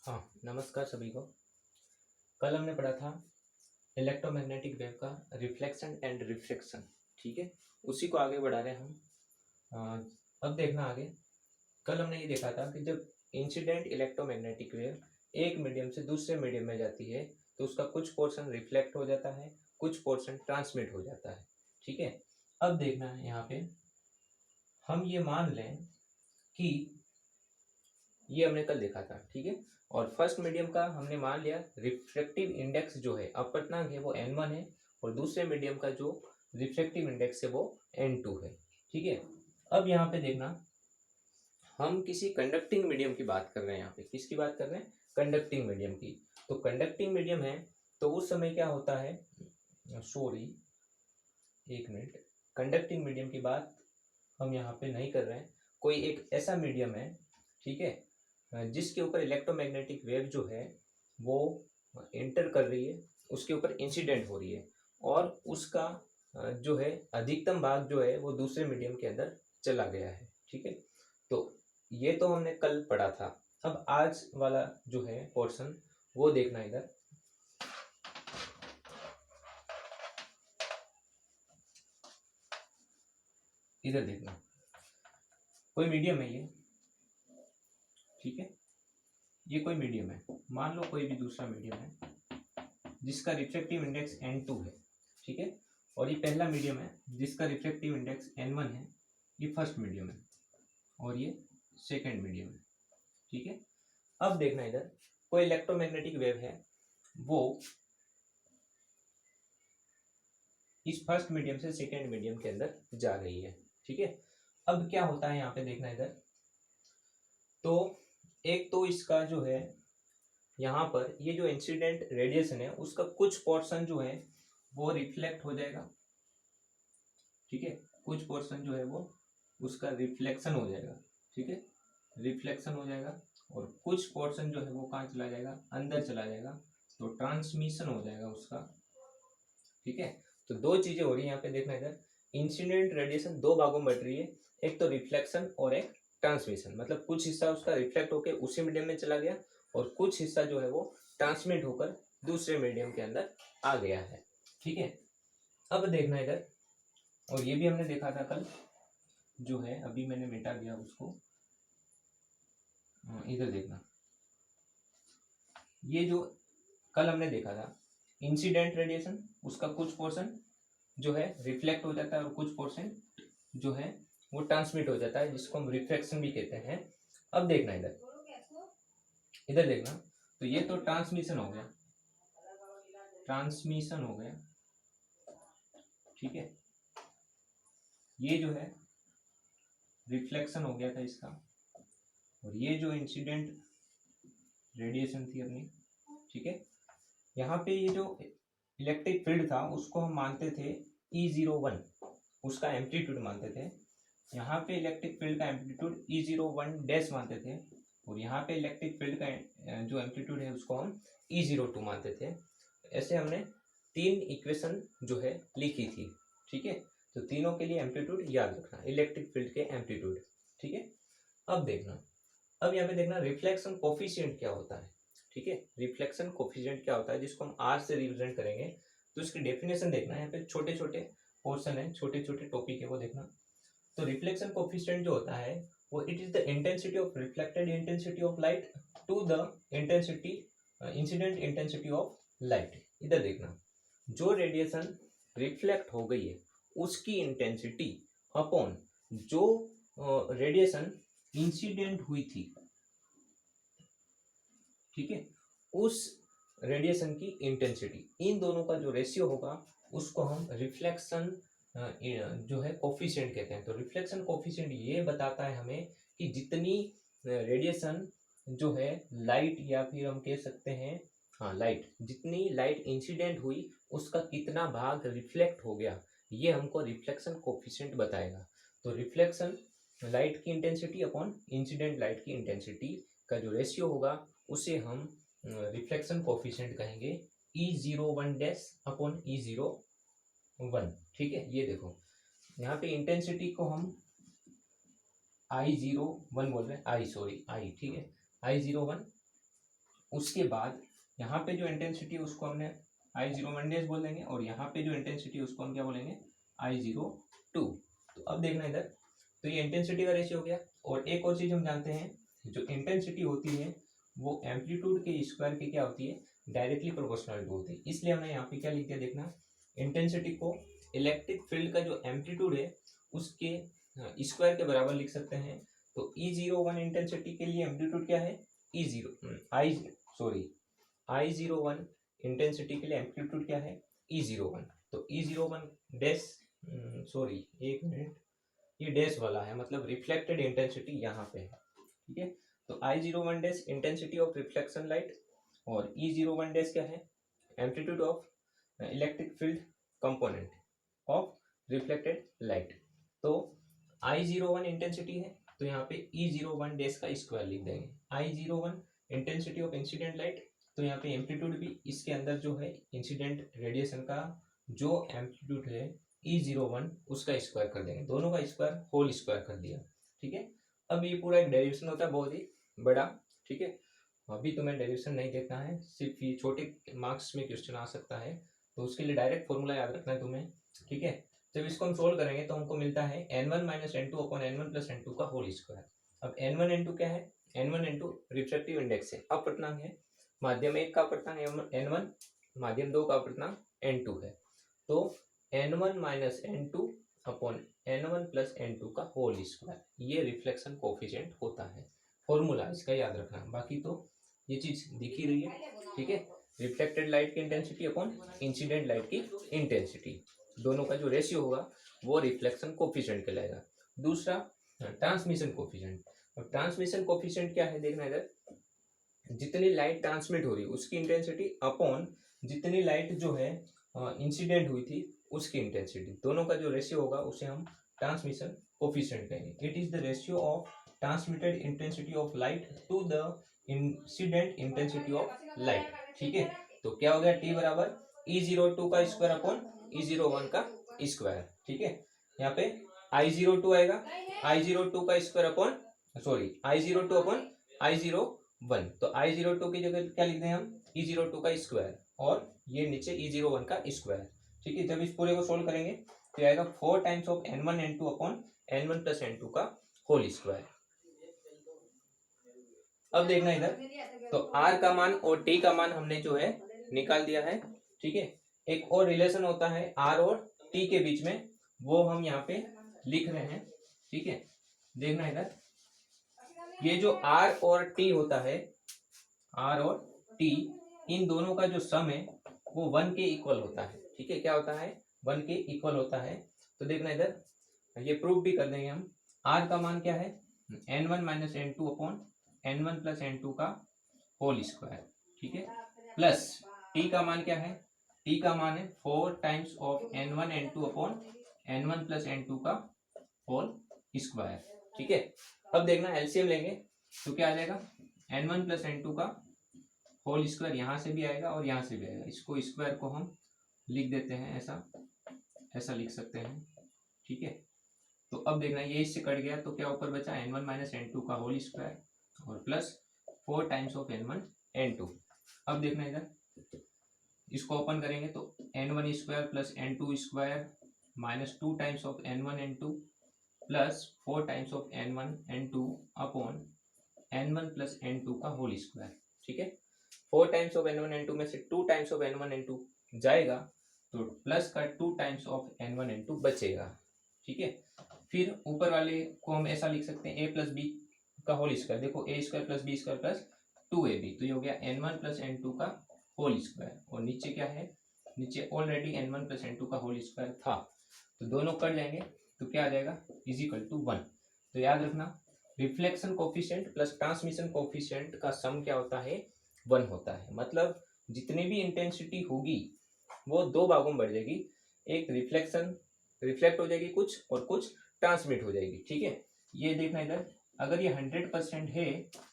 हाँ, नमस्कार सभी को। कल हमने पढ़ा था इलेक्ट्रोमैग्नेटिक वेव का रिफ्लेक्शन एंड रिफ्रैक्शन। ठीक है, उसी को आगे बढ़ा रहे हैं हम। अब देखना आगे। कल हमने ये देखा था कि जब इंसिडेंट इलेक्ट्रोमैग्नेटिक वेव एक मीडियम से दूसरे मीडियम में जाती है तो उसका कुछ पोर्शन रिफ्लेक्ट हो जाता है, कुछ पोर्शन ट्रांसमिट हो जाता है। ठीक है, अब देखना है यहाँ पे हम ये मान लें कि ये हमने कल देखा था। ठीक है, और फर्स्ट मीडियम का हमने मान लिया रिफ्रैक्टिव इंडेक्स जो है अपवर्तनांक है वो n1 है, और दूसरे मीडियम का जो रिफ्रैक्टिव इंडेक्स है वो n2 है। ठीक है, अब यहाँ पे देखना हम किसी कंडक्टिंग मीडियम की बात कर रहे हैं। यहाँ पे किसकी बात कर रहे हैं? कंडक्टिंग मीडियम की। तो कंडक्टिंग मीडियम है तो उस समय क्या होता है, सॉरी एक मिनट, कंडक्टिंग मीडियम की बात हम यहाँ पे नहीं कर रहे हैं। कोई एक ऐसा मीडियम है, ठीक है, जिसके ऊपर इलेक्ट्रोमैग्नेटिक वेव जो है वो एंटर कर रही है, उसके ऊपर इंसिडेंट हो रही है, और उसका जो है अधिकतम भाग जो है वो दूसरे मीडियम के अंदर चला गया है। ठीक है, तो ये तो हमने कल पढ़ा था। अब आज वाला जो है पोर्शन वो देखना इधर। इधर देखना, कोई मीडियम है ये। ठीक है, ये कोई मीडियम है, मान लो कोई भी दूसरा मीडियम है जिसका रिफ्रैक्टिव इंडेक्स n2 है। ठीक है, और ये पहला मीडियम है जिसका रिफ्रैक्टिव इंडेक्स n1 है। ये फर्स्ट मीडियम है और ये सेकंड मीडियम है। ठीक है, अब देखना इधर, कोई इलेक्ट्रोमैग्नेटिक वेव है वो इस फर्स्ट मीडियम से सेकंड मीडियम के अंदर जा रही है। ठीक है, अब क्या होता है यहाँ पे देखना इधर। तो एक तो इसका जो है यहाँ पर ये जो इंसिडेंट रेडिएशन है उसका कुछ पोर्शन जो है वो रिफ्लेक्ट हो जाएगा। ठीक है, कुछ पोर्शन जो है वो उसका रिफ्लेक्शन हो जाएगा। ठीक है, रिफ्लेक्शन हो जाएगा, और कुछ पोर्शन जो है वो कहाँ चला जाएगा, अंदर चला जाएगा, तो ट्रांसमिशन हो जाएगा उसका। ठीक है, तो दो चीजें हो रही है यहाँ पे देखना इधर। इंसिडेंट रेडिएशन दो भागों में बट रही है, एक तो रिफ्लेक्शन और एक ट्रांसमिशन। मतलब कुछ हिस्सा उसका रिफ्लेक्ट होकर उसी मीडियम में चला गया, और कुछ हिस्सा जो है वो ट्रांसमिट होकर दूसरे मीडियम के अंदर आ गया है। ठीक है, अब देखना इधर, और ये भी हमने देखा था कल, जो है अभी मैंने मिटा दिया उसको। इधर देखना, ये जो कल हमने देखा था इंसिडेंट रेडिएशन, उसका कुछ पोर्शन जो है रिफ्लेक्ट हो जाता है और कुछ पोर्शन जो है वो ट्रांसमिट हो जाता है, जिसको हम रिफ्रैक्शन भी कहते हैं। अब देखना इधर, इधर देखना, तो ये तो ट्रांसमिशन हो गया, ट्रांसमिशन हो गया। ठीक है, ये जो है रिफ्लेक्शन हो गया था इसका, और ये जो इंसिडेंट रेडिएशन थी अपनी। ठीक है, यहाँ पे ये जो इलेक्ट्रिक फील्ड था उसको हम मानते थे E01, उसका एम्पलीट्यूड मानते थे। यहाँ पे इलेक्ट्रिक फील्ड का एम्पलीट्यूड E01 डैश मानते थे, और यहाँ पे इलेक्ट्रिक फील्ड का जो एम्पलीट्यूड है उसको हम E02 मानते थे। ऐसे हमने तीन इक्वेशन जो है लिखी थी। ठीक है, तो तीनों के लिए एम्पलीट्यूड याद रखना, इलेक्ट्रिक फील्ड के एम्पलीट्यूड। ठीक है, अब देखना, अब यहाँ पे देखना रिफ्लेक्शन कोफिशिएंट क्या होता है। ठीक है, रिफ्लेक्शन कोफिशिएंट क्या होता है जिसको हम आर से रिप्रेजेंट करेंगे। तो इसकी डेफिनेशन देखना, यहाँ पे छोटे छोटे पोर्शन है, छोटे छोटे टॉपिक है वो देखना। तो रिफ्लेक्शन कोफिशिएंट जो होता है वो it is the intensity of reflected intensity of light to the intensity incident intensity of light. इधर देखना, जो रेडिएशन रिफ्लेक्ट हो गई है उसकी इंटेंसिटी अपॉन जो रेडिएशन इंसिडेंट हुई थी, ठीक है, उस रेडिएशन की इंटेंसिटी, इन दोनों का जो रेशियो होगा उसको हम रिफ्लेक्शन जो है कोफिशिएंट कहते हैं। तो रिफ्लेक्शन कोफिशिएंट ये बताता है हमें कि जितनी रेडिएशन जो है लाइट, या फिर हम कह सकते हैं हाँ लाइट, जितनी लाइट इंसिडेंट हुई उसका कितना भाग रिफ्लेक्ट हो गया, ये हमको रिफ्लेक्शन कोफिशिएंट बताएगा। तो रिफ्लेक्शन लाइट की इंटेंसिटी अपॉन इंसिडेंट लाइट की इंटेंसिटी का जो रेशियो होगा उसे हम रिफ्लेक्शन कोफिशिएंट कहेंगे E01 डैश अपॉन E01। ठीक है, ये देखो यहाँ पे इंटेंसिटी को हम I01 बोल रहे हैं, आई सॉरी आई, ठीक है, I01 उसके बाद यहाँ पे जो इंटेंसिटी उसको हमने I01 बोल देंगे और यहाँ पे जो इंटेंसिटी उसको हम क्या बोलेंगे I02। तो अब देखना इधर, तो ये इंटेंसिटी का रेशियो हो गया। और एक और चीज हम जानते हैं, जो इंटेंसिटी होती है वो एम्पलीट्यूड के स्क्वायर की क्या होती है, डायरेक्टली प्रोपोर्शनल होती है। इसलिए हमने यहाँ पे क्या लिख दिया, देखना इंटेंसिटी को इलेक्ट्रिक फील्ड का जो एम्पलीट्यूड है उसके स्क्वायर के बराबर लिख सकते हैं। तो E01 इंटेंसिटी के लिए एम्पलीट्यूड क्या है, I01 इंटेंसिटी के लिए एम्पलीट्यूड क्या है E01। तो E01 डैश, सॉरी एक मिनट, ये डैश वाला है, मतलब रिफ्लेक्टेड इंटेंसिटी यहाँ पे है, ठीक है। तो I01 dash intensity of reflection light और E01 डैश क्या है, amplitude of electric field component of reflected light. तो I01 इंटेंसिटी है तो यहाँ पे E01 डैश का स्क्वायर लिख देंगे। I01 intensity of incident light, तो यहाँ पे एम्पलीट्यूड भी इसके अंदर जो है इंसिडेंट रेडिएशन का जो एम्पलीट्यूड है E01 उसका स्क्वायर कर देंगे, दोनों का स्क्वायर होल स्क्वायर कर दिया, ठीक है। अब ये पूरा एक डेरिवेशन होता है बहुत ही बड़ा, ठीक है। अभी तुम्हें डेरिवेशन नहीं देखना है, सिर्फ ये छोटे मार्क्स में क्वेश्चन आ सकता है, तो उसके लिए डायरेक्ट फॉर्मूला याद रखना है तुम्हें, ठीक है। जब इसको हम सोल्व करेंगे तो हमको मिलता है n1 - n2 upon n1 + n2 का होल स्क्वायर। अब n1 n2 क्या है, n1 n2 रिफ्रैक्टिव इंडेक्स है, अपवर्तनांक है, माध्यम 1 का अपवर्तनांक n1, माध्यम 2 का अपवर्तनांक n2 है। तो n1 - n2 upon n1 + n2 का होल स्क्वायर, ये रिफ्लेक्शन कोफिशिएंट होता है। फॉर्मूला इसका याद रखना, बाकी तो ये चीज दिख ही रही है, ठीक है। रिफ्लेक्टेड लाइट की इंटेंसिटी अपॉन इंसिडेंट लाइट की इंटेंसिटी, दोनों का जो रेशियो होगा वो रिफ्लेक्शन कोफिशिएंट कहलाएगा। दूसरा ट्रांसमिशन कोफिशिएंट। और ट्रांसमिशन कोफिशिएंट क्या है, देखना इधर, जितनी लाइट ट्रांसमिट हो रही है उसकी इंटेंसिटी अपॉन जितनी लाइट जो है इंसिडेंट हुई थी उसकी इंटेंसिटी, दोनों का जो रेशियो होगा उसे हम ट्रांसमिशन कोफिशिएंट कहेंगे। It is the ratio of transmitted intensity of light to the incident intensity of light, ठीक है। तो क्या हो गया, T बराबर E02 का स्क्वायर अपॉन E01 का स्क्वायर, ठीक है। यहाँ पे I02 आएगा, I02 का square upon, sorry I02 upon I01। तो I02 की जगह क्या लिख दें हम, E02 का स्क्वायर, और ये नीचे E01 का स्क्वायर, ठीक है। जब इस पूरे को सोल्व करेंगे तो आएगा 4 times of n1 n2 upon n1 + n2 का होल स्क्वायर। अब देखना इधर, तो R का मान और T का मान हमने जो है निकाल दिया है, ठीक है। एक और रिलेशन होता है R और T के बीच में, वो हम यहाँ पे लिख रहे हैं, ठीक है। देखना इधर, ये जो R और T होता है, R और T, इन दोनों का जो सम है वो 1 के इक्वल होता है, ठीक है। क्या होता है, 1 के इक्वल होता है। तो देखना इधर, ये प्रूफ भी कर देंगे हम। R का मान क्या है, n1 - n2 upon n1 + n2 का होल स्क्वायर, ठीक है, प्लस T का मान क्या है, T का मान है 4 times of n1 n2 upon n1 + n2 का होल स्क्वायर, ठीक है। अब देखना एलसीएम लेंगे तो क्या आ जाएगा, n1 + n2 का होल स्क्वायर यहाँ से भी आएगा और यहाँ से भी आएगा, इसको स्क्वायर को हम लिख देते हैं, ऐसा लिख सकते हैं, ठीक है। तो अब देखना ये इससे कट गया तो क्या ऊपर बचा, n1 - n2 का होल स्क्वायर और plus 4 times of n1 n2। अब देखना इधर, इसको ओपन करेंगे तो n1 square plus n2 square minus 2 times of n1 n2 plus 4 times of n1 n2 upon n1 + n2 का होल स्क्वायर, ठीक है। 4 टाइम्स ऑफ n1 n2 में से 2 टाइम्स ऑफ n1 n2 जाएगा तो प्लस का 2 टाइम्स ऑफ n1 n2 बचेगा, ठीक है। फिर ऊपर वाले को हम ऐसा लिख सकते हैं a + b का होल स्क्वायर, देखो a² + b² + 2ab, तो ये हो गया n1 + n2 का होल स्क्वायर, और नीचे क्या है, नीचे ऑलरेडी n1 + n2 का होल स्क्वायर था, तो दोनों कट जाएंगे तो क्या आ जाएगा, = 1। तो याद रखना, reflection coefficient plus transmission coefficient का सम क्या होता है, 1 होता है। मतलब जितनी भी इंटेंसिटी होगी वो 2 भागों में बढ़ जाएगी, एक रिफ्लेक्ट हो जाएगी कुछ, और कुछ ट्रांसमिट हो जाएगी, ठीक है। ये देखना इधर, अगर ये 100% है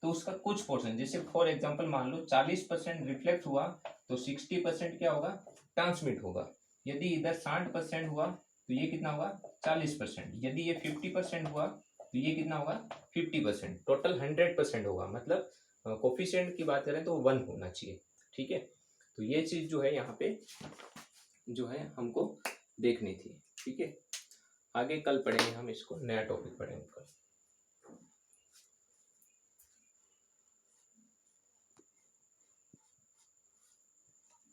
तो उसका कुछ पोर्शन, जैसे फॉर एग्जांपल मान लो 40% रिफ्लेक्ट हुआ तो 60% क्या होगा, ट्रांसमिट होगा। यदि इधर 60% हुआ तो ये कितना होगा, 40%। यदि ये 50% हुआ तो ये कितना होगा, 50%। टोटल 100% होगा, मतलब कोफिशिएंट की बात करें तो 1 होना चाहिए, ठीक है। तो ये चीज़ जो है यहाँ पे जो है हमको देखनी थी, ठीक है। आगे कल पढ़ेंगे हम इसको, नया टॉपिक पढ़ेंगे कल।